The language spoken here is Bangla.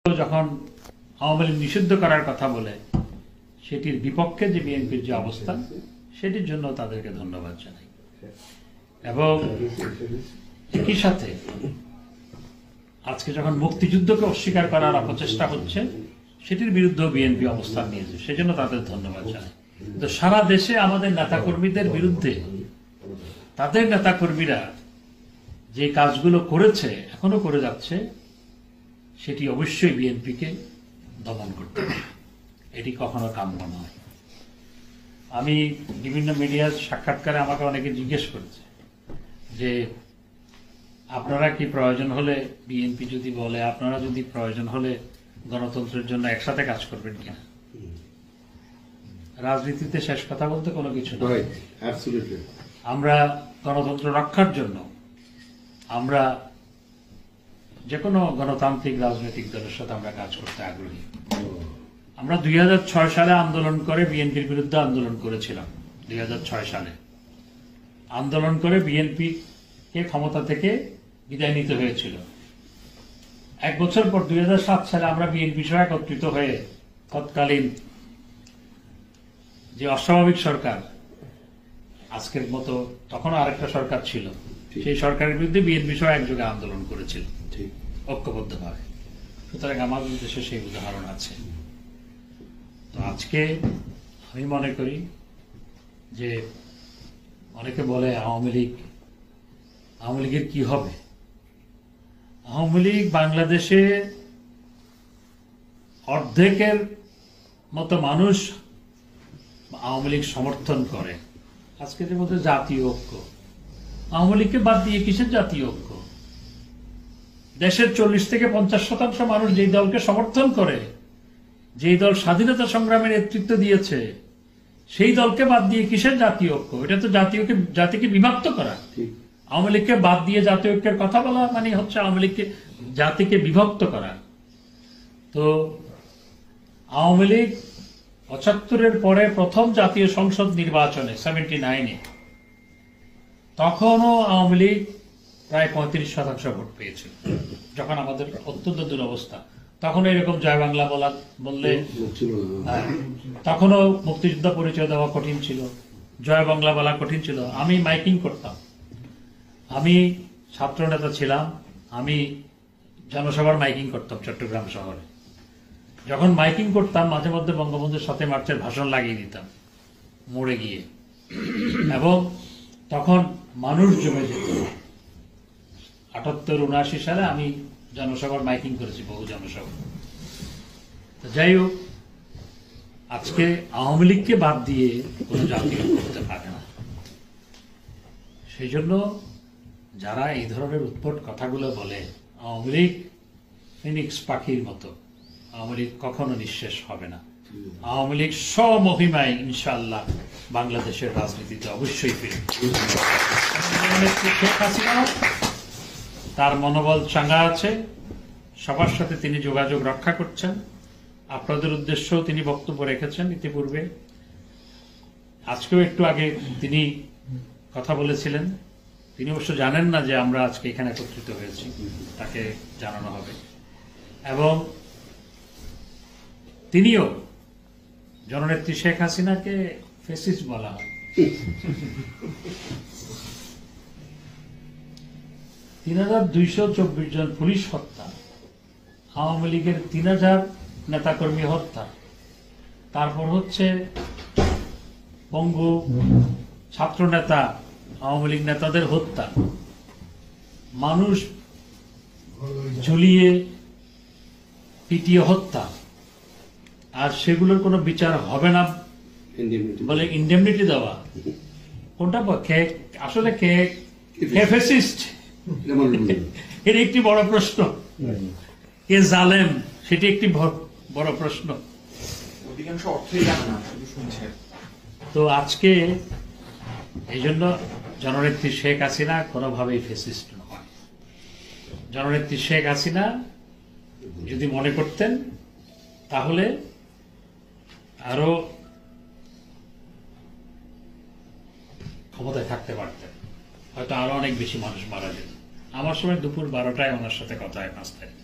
যখন আওয়ামী লীগ নিষিদ্ধ করার কথা বলে সেটির বিপক্ষে যে বিএনপির যে অবস্থান, সেটির জন্য তাদেরকে ধন্যবাদ জানাই। এবং একই সাথে আজকে যখন মুক্তিযুদ্ধকে অস্বীকার করার অপচেষ্টা হচ্ছে, সেটির বিরুদ্ধেও বিএনপি অবস্থান নিয়েছে, সেজন্য তাদের ধন্যবাদ জানাই। তো সারা দেশে আমাদের নেতাকর্মীদের বিরুদ্ধে তাদের নেতাকর্মীরা যে কাজগুলো করেছে, এখনো করে যাচ্ছে, সেটি অবশ্যই বিএনপিকে দমন করতে হবে। এটি কখনো কাম্য নয়। আমি বিভিন্ন মিডিয়ার সাক্ষাৎকারে আমাকে অনেকে জিজ্ঞেস করেছে যে আপনারা কি প্রয়োজন হলে, বিএনপি যদি বলে আপনারা যদি প্রয়োজন হলে গণতন্ত্রের জন্য একসাথে কাজ করবেন কিনা। রাজনীতিতে শেষ কথা বলতে কোনো কিছু নয়। আমরা গণতন্ত্র রক্ষার জন্য আমরা যে কোনো গণতান্ত্রিক রাজনৈতিক দলের সাথে আমরা কাজ করতে আগ্রহী। আমরা 2006 সালে আন্দোলন করে বিএনপির বিরুদ্ধে আন্দোলন করেছিলাম। 2006 সালে আন্দোলন করে বিএনপিকে ক্ষমতা থেকে বিদায় নিতে হয়েছিল। এক বছর পর 2007 সালে আমরা বিএনপি সহ একত্রিত হয়ে তৎকালীন যে অস্বাভাবিক সরকার, আজকের মতো তখনও আরেকটা সরকার ছিল, সেই সরকারের বিরুদ্ধে বিএনপি সহ একযোগে আন্দোলন করেছিল ঐক্যবদ্ধভাবে। সুতরাং আমাদের দেশে সেই উদাহরণ আছে। তো আজকে আমি মনে করি যে অনেকে বলে আওয়ামী লীগের কি হবে। আওয়ামী লীগ বাংলাদেশে অর্ধেকের মতো মানুষ আওয়ামী লীগ সমর্থন করে। আজকের মধ্যে জাতীয় ঐক্য, আওয়ামী লীগকে বাদ দিয়ে কিসের জাতীয় ঐক্য? দেশের 40 থেকে 50% মানুষ যেই দলকে সমর্থন করে, যেই দল স্বাধীনতা সংগ্রামের নেতৃত্ব দিয়েছে, সেই দলকে বাদ দিয়ে কিসের জাতীয় ঐক্য? এটা তো জাতিকে বিভক্ত করা। আওয়ামী লীগকে বাদ দিয়ে জাতীয় ঐক্যের কথা বলা মানে হচ্ছে আওয়ামী লীগকে জাতিকে বিভক্ত করা। তো আওয়ামী লীগ 75-এর পরে প্রথম জাতীয় সংসদ নির্বাচনে 79-এ তখনও আওয়ামী লীগ প্রায় 35% ভোট পেয়েছিল। যখন আমাদের অত্যন্ত দুরবস্থা, তখন এরকম জয় বাংলা বললে তখনও মুক্তিযোদ্ধা পরিচয় দেওয়া কঠিন ছিল, জয় বাংলা বলা কঠিন ছিল। আমি মাইকিং করতাম, আমি ছাত্র নেতা ছিলাম, আমি জনসভার মাইকিং করতাম চট্টগ্রাম শহরে। যখন মাইকিং করতাম মাঝে মধ্যে বঙ্গবন্ধুর সাথে মার্চের ভাষণ লাগিয়ে দিতাম মোড়ে গিয়ে, এবং তখন মানুষ জমে যেত। 78-79 সালে আমি জনসভার মাইকিং করেছি, বহু জনসভা। যাই হোক, আজকে আওয়ামী লীগকে বাদ দিয়ে কোনো জাতীয় করতে পারে না। সেই জন্য যারা এই ধরনের উৎপট কথাগুলো বলে, আওয়ামী লীগ ফিনিক্স পাখির মতো, আওয়ামী লীগ কখনো নিঃশেষ হবে না। আওয়ামী লীগ স্বমহিমায় ইনশাআল্লাহ বাংলাদেশের রাজনীতিতে অবশ্যই ফিরবে। শেখ হাসিনা তার মনোবল চাঙ্গা আছে, সবার সাথে তিনি যোগাযোগ রক্ষা করছেন। আপনাদের উদ্দেশ্যেও তিনি বক্তব্য রেখেছেন ইতিপূর্বে। আজকেও একটু আগে তিনি কথা বলেছিলেন। তিনি অবশ্য জানেন না যে আমরা আজকে এখানে একত্রিত হয়েছি, তাকে জানানো হবে। এবং তিনিও, জননেত্রী শেখ হাসিনাকে ফেসিস্ট বলা হয়। 3224 জন পুলিশ হত্যা, আওয়ামী লীগের 3000 নেতাকর্মী হত্যা, তারপর হচ্ছে পঙ্গু ছাত্র নেতা, আওয়ামী লীগ নেতাদের হত্যা, মানুষ ঝুলিয়ে পিটিয়ে হত্যা, আর সেগুলোর কোনো বিচার হবে না বলে ইন্ডেমনিটি দেওয়া। কোনটা আসলে কে ফ্যাসিস্ট? এর একটি বড় প্রশ্ন। কে জালেম, সেটি একটি বড় প্রশ্ন। অধিকাংশ অর্থই জানে না, শুধু শুনছে। তো আজকে এই জন্য জননেত্রী শেখ হাসিনা কোনোভাবেই ফ্যাসিস্ট নয়। জননেত্রী শেখ হাসিনা যদি মনে করতেন তাহলে আরো ক্ষমতায় থাকতে পারতেন, হয়তো আরো অনেক বেশি মানুষ মারা যেত। আমার সময় দুপুর 12টায় ওনার সাথে কথা হয়, 5 তারিখ।